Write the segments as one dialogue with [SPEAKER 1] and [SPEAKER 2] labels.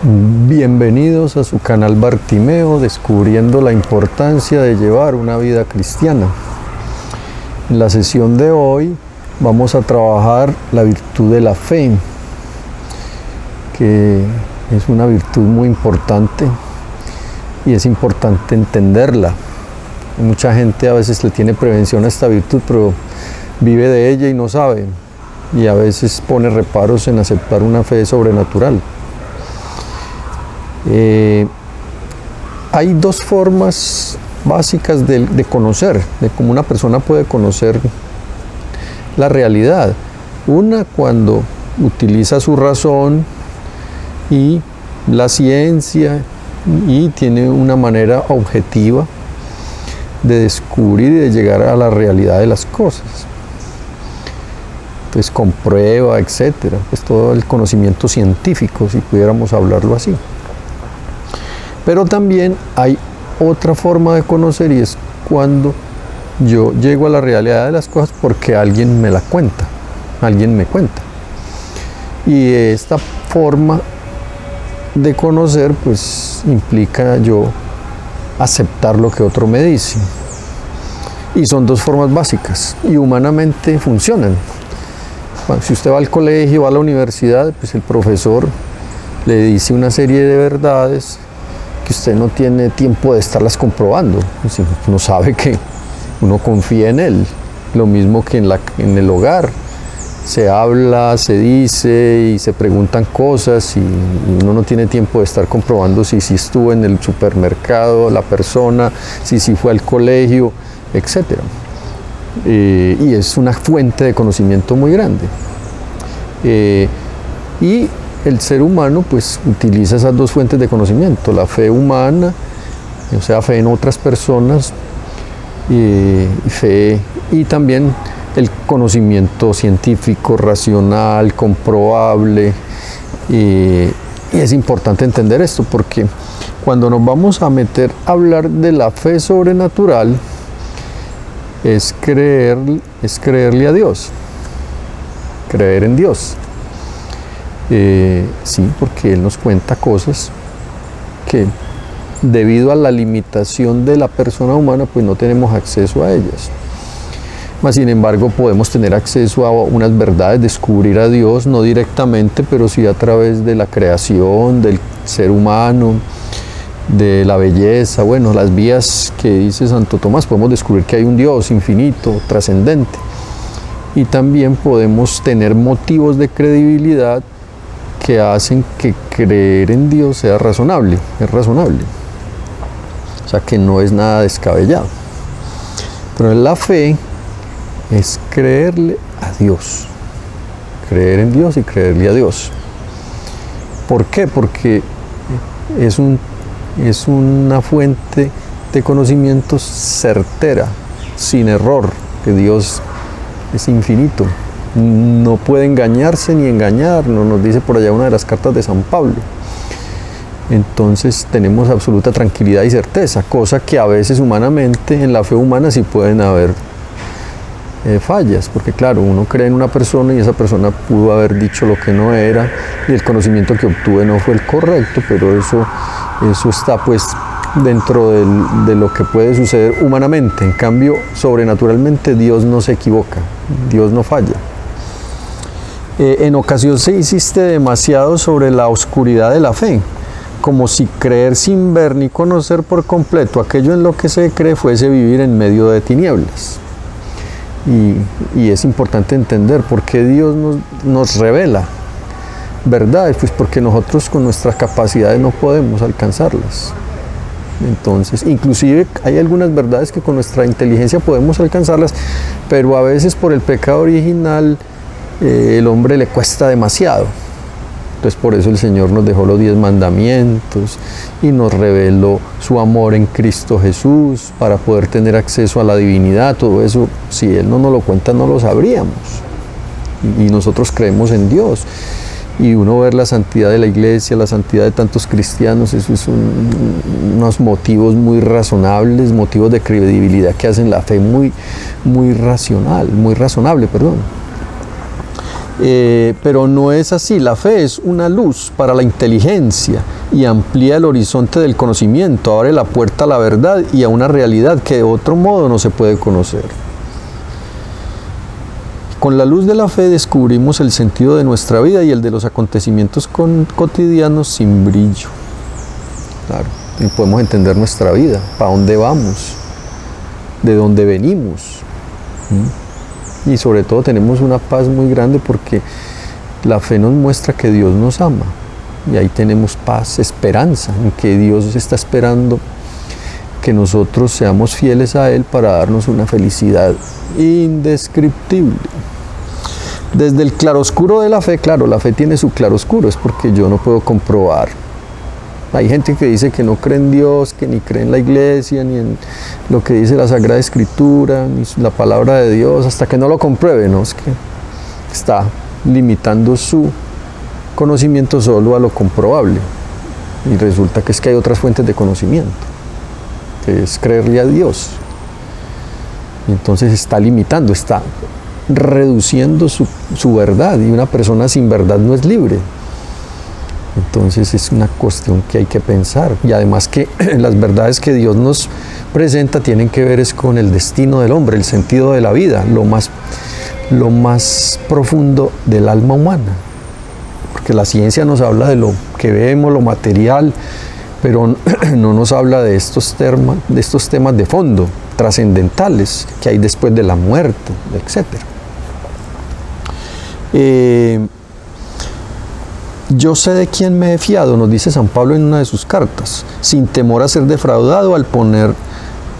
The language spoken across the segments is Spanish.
[SPEAKER 1] Bienvenidos a su canal Bartimeo, descubriendo la importancia de llevar una vida cristiana. En la sesión de hoy vamos a trabajar la virtud de la fe, que es una virtud muy importante y es importante entenderla. Mucha gente a veces le tiene prevención a esta virtud, pero vive de ella y no sabe, y a veces pone reparos en aceptar una fe sobrenatural. Hay dos formas básicas de conocer, de cómo una persona puede conocer la realidad. Una, cuando utiliza su razón y la ciencia y tiene una manera objetiva de descubrir y de llegar a la realidad de las cosas. Pues con prueba, etcétera, pues todo el conocimiento científico, si pudiéramos hablarlo así. Pero también hay otra forma de conocer, y es cuando yo llego a la realidad de las cosas porque alguien me la cuenta, alguien me cuenta. Y esta forma de conocer pues implica yo aceptar lo que otro me dice. Y son dos formas básicas y humanamente funcionan. Si usted va al colegio, va a la universidad, pues el profesor le dice una serie de verdades que usted no tiene tiempo de estarlas comprobando. Uno sabe que uno confía en él. Lo mismo que en el hogar. Se habla, se dice y se preguntan cosas y uno no tiene tiempo de estar comprobando si estuvo en el supermercado la persona, si fue al colegio, etc. Y es una fuente de conocimiento muy grande. Y el ser humano pues utiliza esas dos fuentes de conocimiento, la fe humana, o sea, fe en otras personas, fe y también el conocimiento científico, racional, comprobable. Y es importante entender esto porque cuando nos vamos a meter a hablar de la fe sobrenatural, es creerle a Dios, creer en Dios. Sí, porque Él nos cuenta cosas que debido a la limitación de la persona humana pues no tenemos acceso a ellas. Mas sin embargo podemos tener acceso a unas verdades, descubrir a Dios, no directamente, pero sí a través de la creación, del ser humano, de la belleza, bueno, las vías que dice Santo Tomás, podemos descubrir que hay un Dios infinito, trascendente. Y también podemos tener motivos de credibilidad que hacen que creer en Dios sea razonable, es razonable. O sea que no es nada descabellado. Pero en la fe es creerle a Dios, creer en Dios y creerle a Dios. ¿Por qué? Porque es una fuente de conocimientos certera, sin error, que Dios es infinito, no puede engañarse ni engañar, nos dice por allá una de las cartas de San Pablo. Entonces tenemos absoluta tranquilidad y certeza, cosa que a veces humanamente, en la fe humana sí pueden haber fallas, porque claro, uno cree en una persona y esa persona pudo haber dicho lo que no era y el conocimiento que obtuve no fue el correcto, pero eso está pues dentro de lo que puede suceder humanamente. En cambio, sobrenaturalmente Dios no se equivoca, Dios no falla. En ocasión se insiste demasiado sobre la oscuridad de la fe, como si creer sin ver ni conocer por completo aquello en lo que se cree fuese vivir en medio de tinieblas. Y es importante entender por qué Dios nos revela verdades, pues porque nosotros con nuestras capacidades no podemos alcanzarlas. Entonces, inclusive hay algunas verdades que con nuestra inteligencia podemos alcanzarlas, pero a veces por el pecado original el hombre le cuesta demasiado. Entonces por eso el Señor nos dejó los 10 mandamientos y nos reveló su amor en Cristo Jesús para poder tener acceso a la divinidad. Todo eso, si Él no nos lo cuenta, no lo sabríamos. Y nosotros creemos en Dios. Y uno ver la santidad de la iglesia, la santidad de tantos cristianos, eso es unos motivos muy razonables, motivos de credibilidad que hacen la fe muy razonable. Pero no es así. La fe es una luz para la inteligencia y amplía el horizonte del conocimiento, abre la puerta a la verdad y a una realidad que de otro modo no se puede conocer. Con la luz de la fe descubrimos el sentido de nuestra vida y el de los acontecimientos cotidianos sin brillo. Claro, y podemos entender nuestra vida, para dónde vamos, de dónde venimos. Y sobre todo tenemos una paz muy grande porque la fe nos muestra que Dios nos ama. Y ahí tenemos paz, esperanza, en que Dios está esperando que nosotros seamos fieles a Él para darnos una felicidad indescriptible. Desde el claroscuro de la fe, claro, la fe tiene su claroscuro, es porque yo no puedo comprobar. Hay gente que dice que no cree en Dios, que ni cree en la iglesia, ni en lo que dice la Sagrada Escritura, ni la palabra de Dios, hasta que no lo compruebe, ¿no? Es que está limitando su conocimiento solo a lo comprobable. Y resulta que es que hay otras fuentes de conocimiento, que es creerle a Dios. Y entonces está limitando, está reduciendo su verdad, y una persona sin verdad no es libre. Entonces es una cuestión que hay que pensar, y además que las verdades que Dios nos presenta tienen que ver es con el destino del hombre, el sentido de la vida, lo más profundo del alma humana, porque la ciencia nos habla de lo que vemos, lo material, pero no nos habla de estos temas de fondo, trascendentales, que hay después de la muerte, etc. Yo sé de quién me he fiado, nos dice San Pablo en una de sus cartas, sin temor a ser defraudado al poner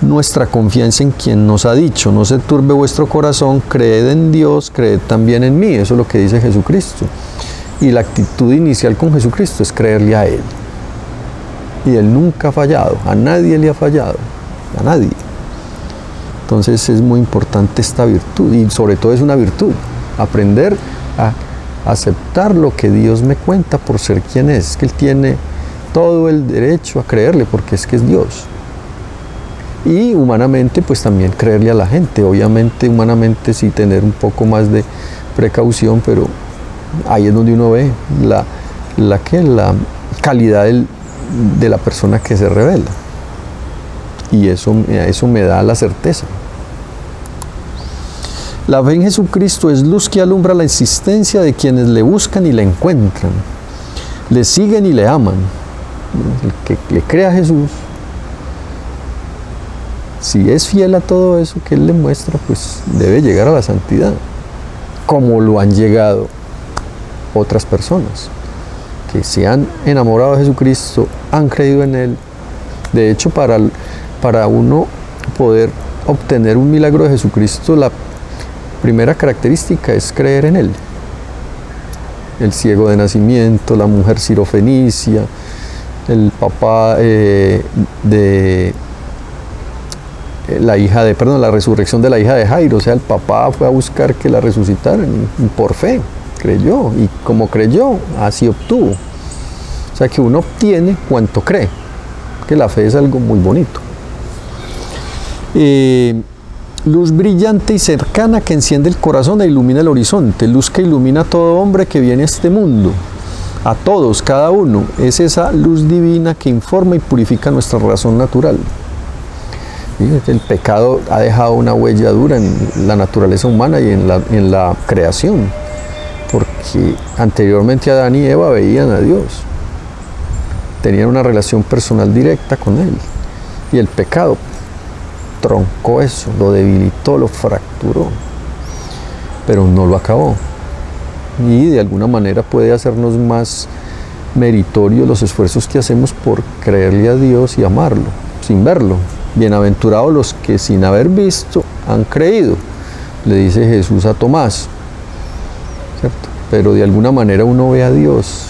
[SPEAKER 1] nuestra confianza en quien nos ha dicho, no se turbe vuestro corazón, creed en Dios, creed también en mí. Eso es lo que dice Jesucristo. Y la actitud inicial con Jesucristo es creerle a Él. Y Él nunca ha fallado, a nadie le ha fallado, a nadie. Entonces es muy importante esta virtud, y sobre todo es una virtud, aprender a aceptar lo que Dios me cuenta por ser quien es, que Él tiene todo el derecho a creerle porque es que es Dios. Y humanamente pues también creerle a la gente, obviamente humanamente sí tener un poco más de precaución, pero ahí es donde uno ve la calidad de la persona que se revela, y eso me da la certeza. La fe en Jesucristo es luz que alumbra la existencia de quienes le buscan y le encuentran, le siguen y le aman. El que le crea a Jesús, si es fiel a todo eso que Él le muestra, pues debe llegar a la santidad, como lo han llegado otras personas que se han enamorado de Jesucristo, han creído en Él. De hecho, para uno poder obtener un milagro de Jesucristo, la primera característica es creer en Él. El ciego de nacimiento, la mujer sirofenicia, el papá la resurrección de la hija de Jairo. O sea, el papá fue a buscar que la resucitaran y por fe creyó, y como creyó, así obtuvo. O sea, que uno obtiene cuanto cree, que la fe es algo muy bonito. Luz brillante y cercana que enciende el corazón e ilumina el horizonte, luz que ilumina a todo hombre que viene a este mundo, a todos, cada uno. Es esa luz divina que informa y purifica nuestra razón natural. El pecado ha dejado una huella dura en la naturaleza humana y en la creación, porque anteriormente Adán y Eva veían a Dios, tenían una relación personal directa con Él, y el pecado troncó eso, lo debilitó, lo fracturó, pero no lo acabó, y de alguna manera puede hacernos más meritorios los esfuerzos que hacemos por creerle a Dios y amarlo, sin verlo. Bienaventurados los que sin haber visto han creído, le dice Jesús a Tomás, ¿cierto? Pero de alguna manera uno ve a Dios,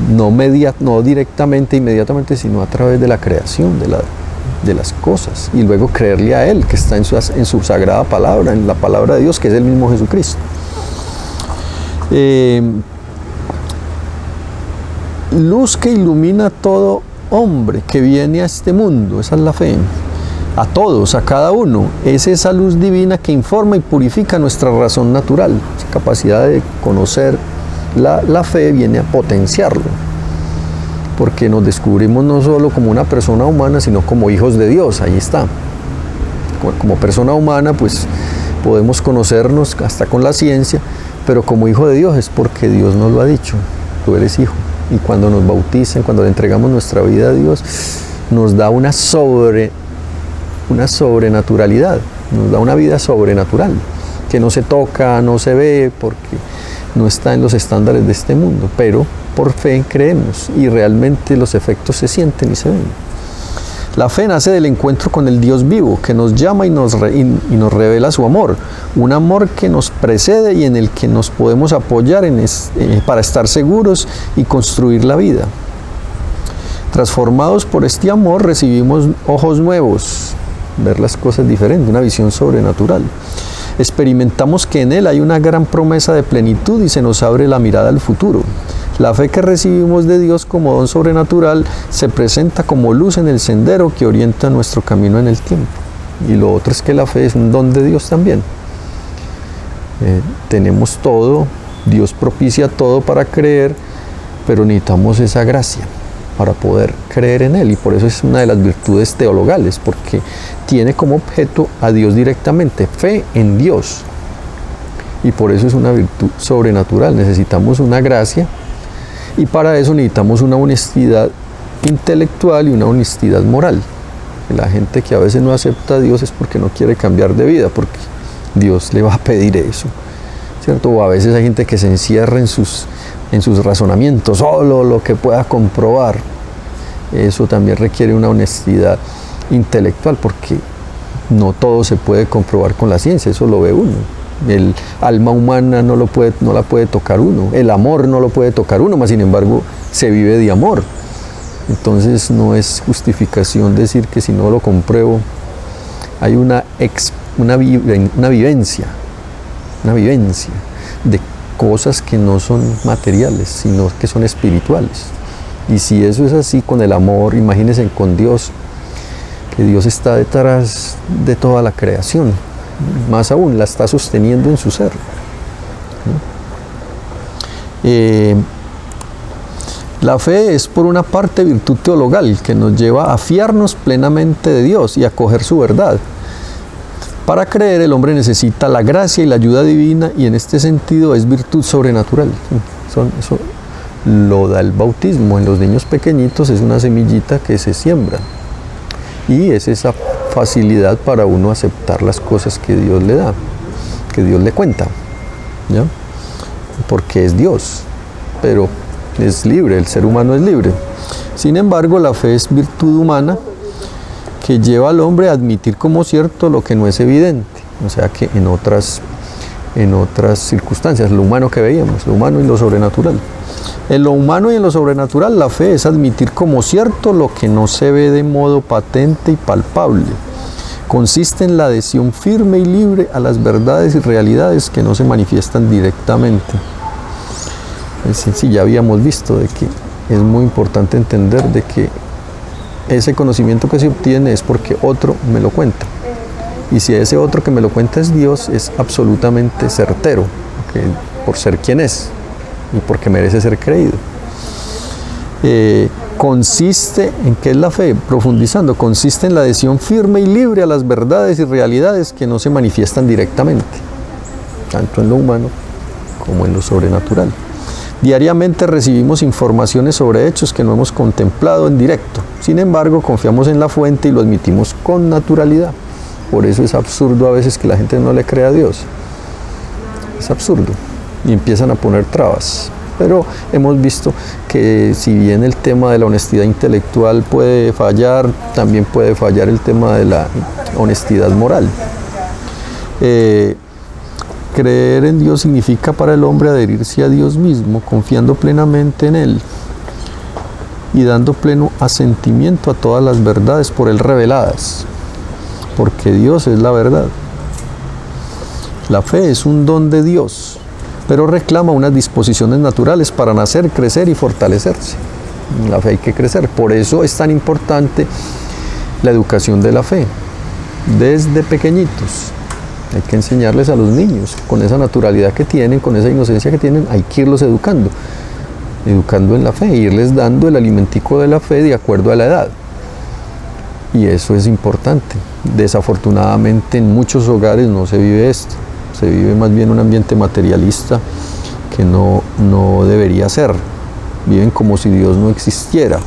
[SPEAKER 1] no directamente, inmediatamente, sino a través de la creación de las cosas, y luego creerle a Él, que está en su sagrada palabra, en la palabra de Dios, que es el mismo Jesucristo. Luz que ilumina a todo hombre que viene a este mundo, esa es la fe. a todos, a cada uno. Es esa luz divina que informa y purifica nuestra razón natural. Esa capacidad de conocer la fe viene a potenciarlo, porque nos descubrimos no solo como una persona humana, sino como hijos de Dios. Ahí está. Como persona humana, pues podemos conocernos hasta con la ciencia, pero como hijo de Dios es porque Dios nos lo ha dicho: tú eres hijo. Y cuando nos bautizan, cuando le entregamos nuestra vida a Dios, nos da una sobrenaturalidad, nos da una vida sobrenatural, que no se toca, no se ve, porque no está en los estándares de este mundo, pero por fe creemos y realmente los efectos se sienten y se ven. La fe nace del encuentro con el Dios vivo, que nos llama y nos revela su amor, un amor que nos precede y en el que nos podemos apoyar para estar seguros y construir la vida. Transformados por este amor, recibimos ojos nuevos, ver las cosas diferentes, una visión sobrenatural. Experimentamos que en Él hay una gran promesa de plenitud y se nos abre la mirada al futuro. La fe que recibimos de Dios como don sobrenatural se presenta como luz en el sendero que orienta nuestro camino en el tiempo. Y lo otro es que la fe es un don de Dios también. Tenemos todo, Dios propicia todo para creer, pero necesitamos esa gracia para poder creer en Él, y por eso es una de las virtudes teologales, porque tiene como objeto a Dios directamente, fe en Dios, y por eso es una virtud sobrenatural. Necesitamos una gracia, y para eso necesitamos una honestidad intelectual y una honestidad moral. La gente que a veces no acepta a Dios es porque no quiere cambiar de vida, porque Dios le va a pedir eso, ¿cierto? O a veces hay gente que se encierra en sus razonamientos, solo lo que pueda comprobar. Eso también requiere una honestidad intelectual, porque no todo se puede comprobar con la ciencia, eso lo ve uno. El alma humana no la puede tocar uno, el amor no lo puede tocar uno, mas sin embargo se vive de amor. Entonces no es justificación decir que si no lo compruebo. Hay una vivencia de cosas que no son materiales, sino que son espirituales. Y si eso es así con el amor, imagínense con Dios, que Dios está detrás de toda la creación, más aún la está sosteniendo en su ser. La fe es, por una parte, virtud teologal que nos lleva a fiarnos plenamente de Dios y a acoger su verdad. Para creer, el hombre necesita la gracia y la ayuda divina, y en este sentido es virtud sobrenatural. Eso lo da el bautismo. En los niños pequeñitos es una semillita que se siembra, y es esa facilidad para uno aceptar las cosas que Dios le da, que Dios le cuenta, ¿ya? Porque es Dios, pero es libre, el ser humano es libre. Sin embargo, la fe es virtud humana que lleva al hombre a admitir como cierto lo que no es evidente. O sea que en otras circunstancias, lo humano que veíamos, lo humano y lo sobrenatural. En lo humano y en lo sobrenatural, la fe es admitir como cierto lo que no se ve de modo patente y palpable. Consiste en la adhesión firme y libre a las verdades y realidades que no se manifiestan directamente. Sí, ya habíamos visto de que es muy importante entender de que ese conocimiento que se obtiene es porque otro me lo cuenta. Y si ese otro que me lo cuenta es Dios, es absolutamente certero, por ser quien es y porque merece ser creído. Consiste en ¿qué es la fe? Profundizando, consiste en la adhesión firme y libre a las verdades y realidades que no se manifiestan directamente, tanto en lo humano como en lo sobrenatural. Diariamente recibimos informaciones sobre hechos que no hemos contemplado en directo. Sin embargo, confiamos en la fuente y lo admitimos con naturalidad. Por eso es absurdo a veces que la gente no le crea a Dios. Es absurdo. Y empiezan a poner trabas. Pero hemos visto que si bien el tema de la honestidad intelectual puede fallar, también puede fallar el tema de la honestidad moral. Creer en Dios significa para el hombre adherirse a Dios mismo, confiando plenamente en Él y dando pleno asentimiento a todas las verdades por Él reveladas, porque Dios es la verdad. La fe es un don de Dios, pero reclama unas disposiciones naturales para nacer, crecer y fortalecerse. En la fe hay que crecer, por eso es tan importante la educación de la fe. desde pequeñitos. Hay que enseñarles a los niños, con esa naturalidad que tienen, con esa inocencia que tienen, hay que irlos educando en la fe, irles dando el alimentico de la fe de acuerdo a la edad. Y eso es importante. Desafortunadamente en muchos hogares no se vive esto, se vive más bien un ambiente materialista que no debería ser. Viven como si Dios no existiera.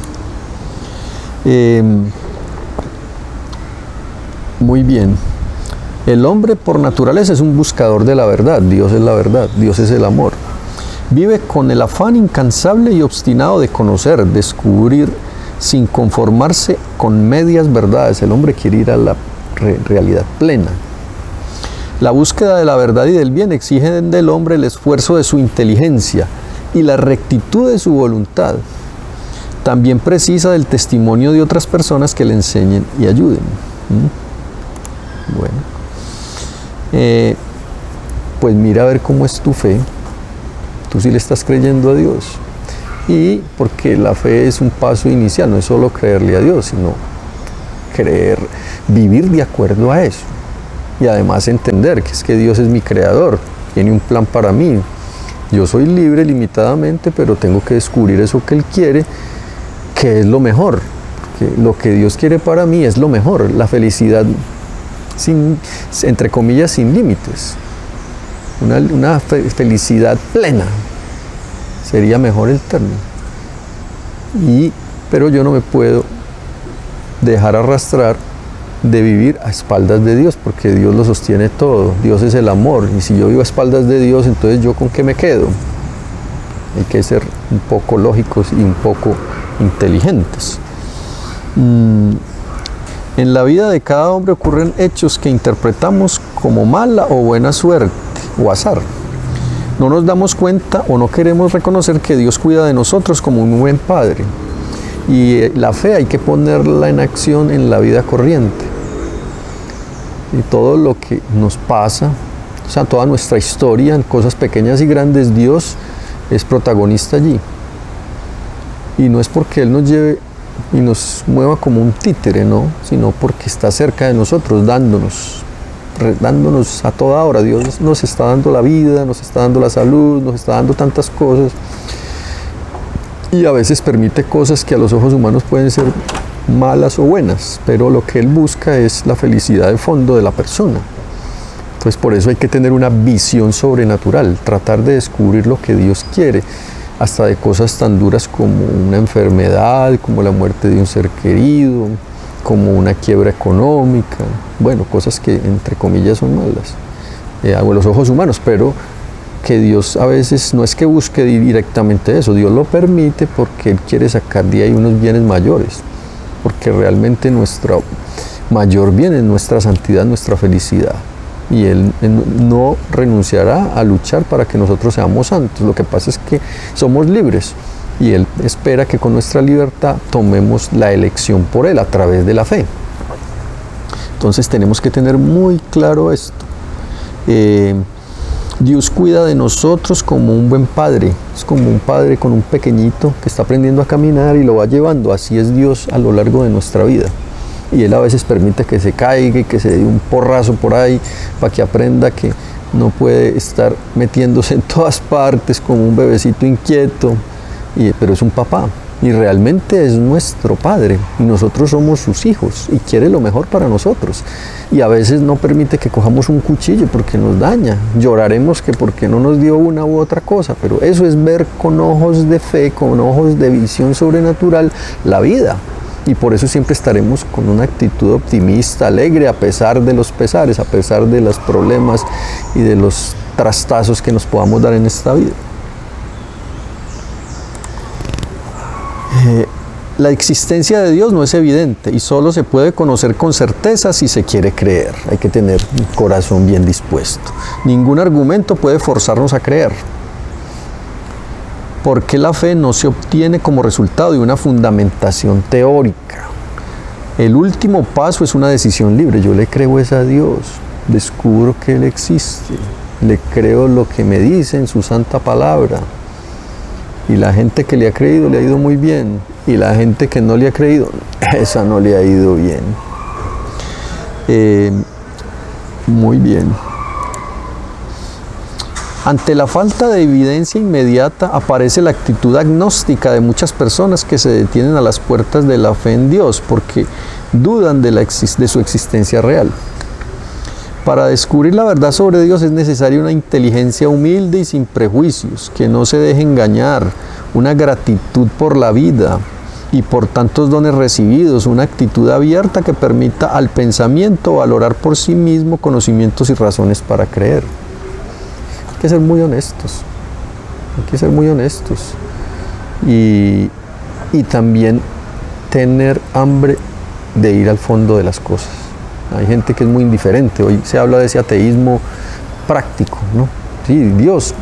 [SPEAKER 1] Muy bien. El hombre por naturaleza es un buscador de la verdad. Dios es la verdad, Dios es el amor. Vive con el afán incansable y obstinado de conocer, descubrir, sin conformarse con medias verdades. El hombre quiere ir a la realidad plena. La búsqueda de la verdad y del bien exige del hombre el esfuerzo de su inteligencia y la rectitud de su voluntad. También precisa del testimonio de otras personas que le enseñen y ayuden. Bueno, pues mira a ver cómo es tu fe. Tú sí le estás creyendo a Dios. Y porque la fe es un paso inicial, no es solo creerle a Dios, sino vivir de acuerdo a eso. Y además entender que es que Dios es mi creador, tiene un plan para mí. Yo soy libre limitadamente, pero tengo que descubrir eso que Él quiere, que es lo mejor. Que lo que Dios quiere para mí es lo mejor, la felicidad, entre comillas, sin límites. Una felicidad plena. Sería mejor el término. Pero yo no me puedo dejar arrastrar de vivir a espaldas de Dios, porque Dios lo sostiene todo. Dios es el amor, y si yo vivo a espaldas de Dios, entonces ¿yo con qué me quedo? Hay que ser un poco lógicos y un poco inteligentes. En la vida de cada hombre ocurren hechos que interpretamos como mala o buena suerte o azar. No nos damos cuenta o no queremos reconocer que Dios cuida de nosotros como un buen padre. Y la fe hay que ponerla en acción en la vida corriente. Y todo lo que nos pasa, o sea, toda nuestra historia, en cosas pequeñas y grandes, Dios es protagonista allí. Y no es porque Él nos lleve y nos mueva como un títere, no, sino porque está cerca de nosotros, dándonos a toda hora. Dios nos está dando la vida, nos está dando la salud, nos está dando tantas cosas. Y a veces permite cosas que a los ojos humanos pueden ser malas o buenas, pero lo que Él busca es la felicidad de fondo de la persona. Entonces por eso hay que tener una visión sobrenatural, tratar de descubrir lo que Dios quiere, hasta de cosas tan duras como una enfermedad, como la muerte de un ser querido, como una quiebra económica, bueno, cosas que entre comillas son malas a los ojos humanos, pero que Dios a veces no es que busque directamente eso, Dios lo permite porque Él quiere sacar de ahí unos bienes mayores, porque realmente nuestro mayor bien es nuestra santidad, nuestra felicidad, y Él no renunciará a luchar para que nosotros seamos santos. Lo que pasa es que somos libres y Él espera que con nuestra libertad tomemos la elección por Él a través de la fe. Entonces tenemos que tener muy claro esto. Dios cuida de nosotros como un buen padre. Es como un padre con un pequeñito que está aprendiendo a caminar y lo va llevando. Así es Dios a lo largo de nuestra vida. Y Él a veces permite que se caiga y que se dé un porrazo por ahí para que aprenda que no puede estar metiéndose en todas partes como un bebecito inquieto. Pero es un papá y realmente es nuestro padre y nosotros somos sus hijos y quiere lo mejor para nosotros, y a veces no permite que cojamos un cuchillo porque nos daña, lloraremos que porque no nos dio una u otra cosa, pero eso es ver con ojos de fe, con ojos de visión sobrenatural la vida, y por eso siempre estaremos con una actitud optimista, alegre, a pesar de los pesares, a pesar de los problemas y de los trastazos que nos podamos dar en esta vida. La existencia de Dios no es evidente y solo se puede conocer con certeza si se quiere creer. Hay que tener un corazón bien dispuesto. Ningún argumento puede forzarnos a creer, porque la fe no se obtiene como resultado de una fundamentación teórica. El último paso es una decisión libre. Yo le creo a Dios, descubro que Él existe, le creo lo que me dice en su santa palabra. Y la gente que le ha creído le ha ido muy bien. Y la gente que no le ha creído, esa no le ha ido bien. Muy bien. Ante la falta de evidencia inmediata aparece la actitud agnóstica de muchas personas que se detienen a las puertas de la fe en Dios porque dudan de su existencia real. Para descubrir la verdad sobre Dios es necesaria una inteligencia humilde y sin prejuicios, que no se deje engañar, una gratitud por la vida y por tantos dones recibidos, una actitud abierta que permita al pensamiento valorar por sí mismo conocimientos y razones para creer. Hay que ser muy honestos, y también tener hambre de ir al fondo de las cosas. Hay gente que es muy indiferente, hoy se habla de ese ateísmo práctico, ¿no? Sí, Dios,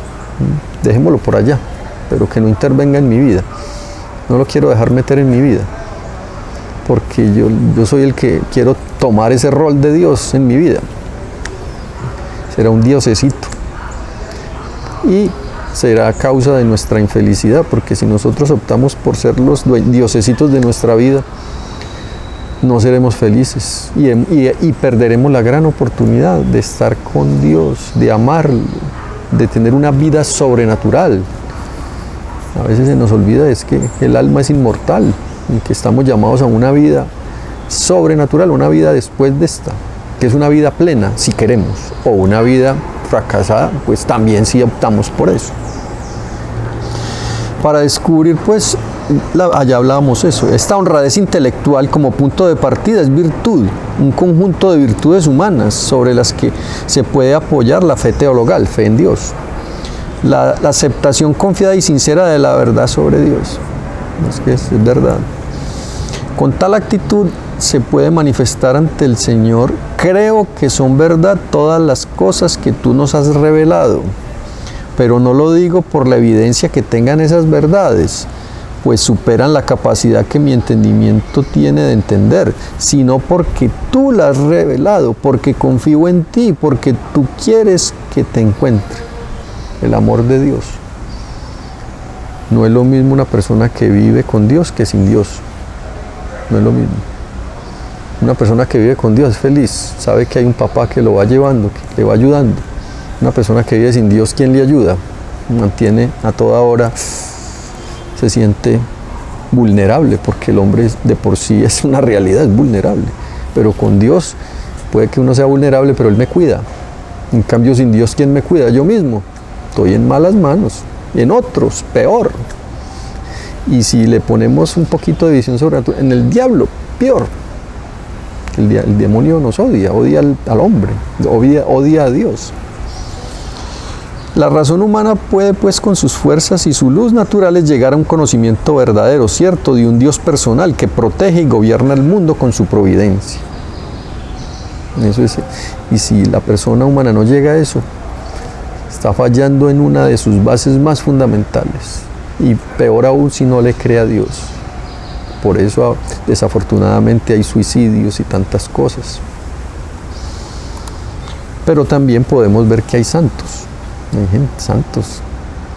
[SPEAKER 1] dejémoslo por allá, pero que no intervenga en mi vida, no lo quiero dejar meter en mi vida, porque yo soy el que quiero tomar ese rol de Dios en mi vida, será un diosecito. Y será causa de nuestra infelicidad, porque si nosotros optamos por ser los diosesitos de nuestra vida, no seremos felices y perderemos la gran oportunidad de estar con Dios, de amarlo, de tener una vida sobrenatural. A veces se nos olvida es que el alma es inmortal y que estamos llamados a una vida sobrenatural, una vida después de esta, que es una vida plena si queremos, o una vida fracasada, pues también si optamos por eso. Para descubrir, pues, allá hablábamos eso, esta honradez intelectual como punto de partida es virtud, un conjunto de virtudes humanas sobre las que se puede apoyar la fe teologal, fe en Dios. La aceptación confiada y sincera de la verdad sobre Dios. Es que es verdad. Con tal actitud se puede manifestar ante el Señor: creo que son verdad todas las cosas que tú nos has revelado, pero no lo digo por la evidencia que tengan esas verdades, pues superan la capacidad que mi entendimiento tiene de entender, sino porque tú las has revelado, porque confío en ti, porque tú quieres que te encuentre. El amor de Dios. No es lo mismo una persona que vive con Dios que sin Dios. No es lo mismo. Una persona que vive con Dios es feliz, sabe que hay un papá que lo va llevando, que le va ayudando. Una persona que vive sin Dios, ¿quién le ayuda? Mantiene a toda hora, se siente vulnerable, porque el hombre de por sí es una realidad, es vulnerable. Pero con Dios puede que uno sea vulnerable, pero Él me cuida. En cambio, sin Dios, ¿quién me cuida? Yo mismo. Estoy en malas manos, en otros, peor. Y si le ponemos un poquito de visión sobrenatural, en el diablo, peor. El demonio nos odia al hombre, odia a Dios. La razón humana puede, pues, con sus fuerzas y su luz naturales, llegar a un conocimiento verdadero, cierto, de un Dios personal que protege y gobierna el mundo con su providencia. Eso es, y si la persona humana no llega a eso, está fallando en una de sus bases más fundamentales, y peor aún si no le cree a Dios. Por eso desafortunadamente hay suicidios y tantas cosas. Pero también podemos ver que hay santos,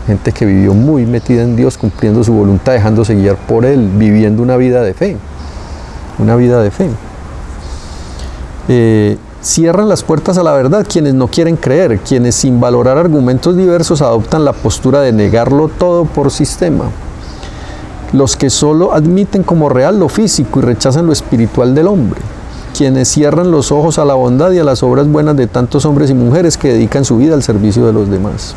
[SPEAKER 1] gente que vivió muy metida en Dios, cumpliendo su voluntad, dejándose guiar por Él, viviendo una vida de fe. Cierran las puertas a la verdad quienes no quieren creer, quienes sin valorar argumentos diversos adoptan la postura de negarlo todo por sistema. Los que solo admiten como real lo físico y rechazan lo espiritual del hombre. Quienes cierran los ojos a la bondad y a las obras buenas de tantos hombres y mujeres que dedican su vida al servicio de los demás.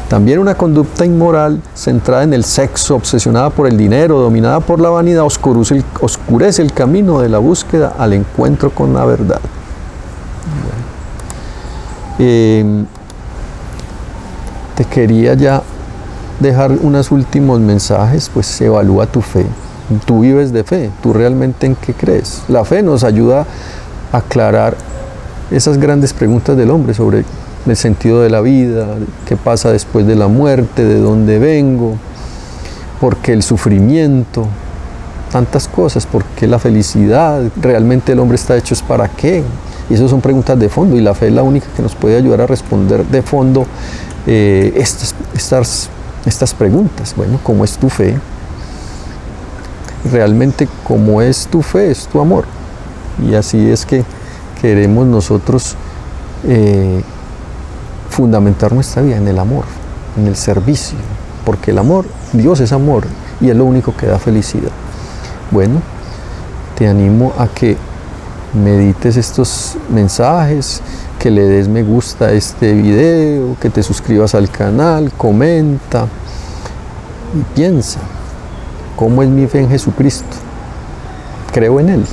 [SPEAKER 1] También una conducta inmoral, centrada en el sexo, obsesionada por el dinero, dominada por la vanidad, oscurece el camino de la búsqueda al encuentro con la verdad. Te quería ya dejar unos últimos mensajes. Pues evalúa tu fe. Tú vives de fe, tú realmente ¿en qué crees? La fe nos ayuda a aclarar esas grandes preguntas del hombre sobre el sentido de la vida, qué pasa después de la muerte, de dónde vengo, por qué el sufrimiento, tantas cosas, por qué la felicidad, realmente el hombre está hecho es para qué. Y esas son preguntas de fondo, y la fe es la única que nos puede ayudar a responder de fondo estas preguntas. Bueno, ¿cómo es tu fe? Realmente, ¿cómo es tu fe? Es tu amor. Y así es que queremos nosotros fundamentar nuestra vida en el amor, en el servicio, porque el amor, Dios es amor y es lo único que da felicidad. Bueno, te animo a que medites estos mensajes, que le des me gusta a este video, que te suscribas al canal, comenta y piensa, ¿cómo es mi fe en Jesucristo? Creo en Él,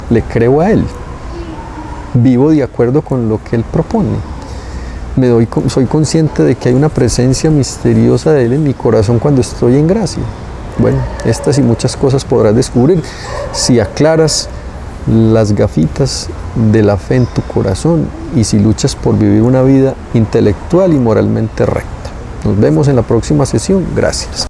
[SPEAKER 1] le creo a Él, vivo de acuerdo con lo que Él propone, soy consciente de que hay una presencia misteriosa de Él en mi corazón cuando estoy en gracia. Bueno, estas y muchas cosas podrás descubrir si aclaras las gafitas de la fe en tu corazón y si luchas por vivir una vida intelectual y moralmente recta. Nos vemos en la próxima sesión. Gracias.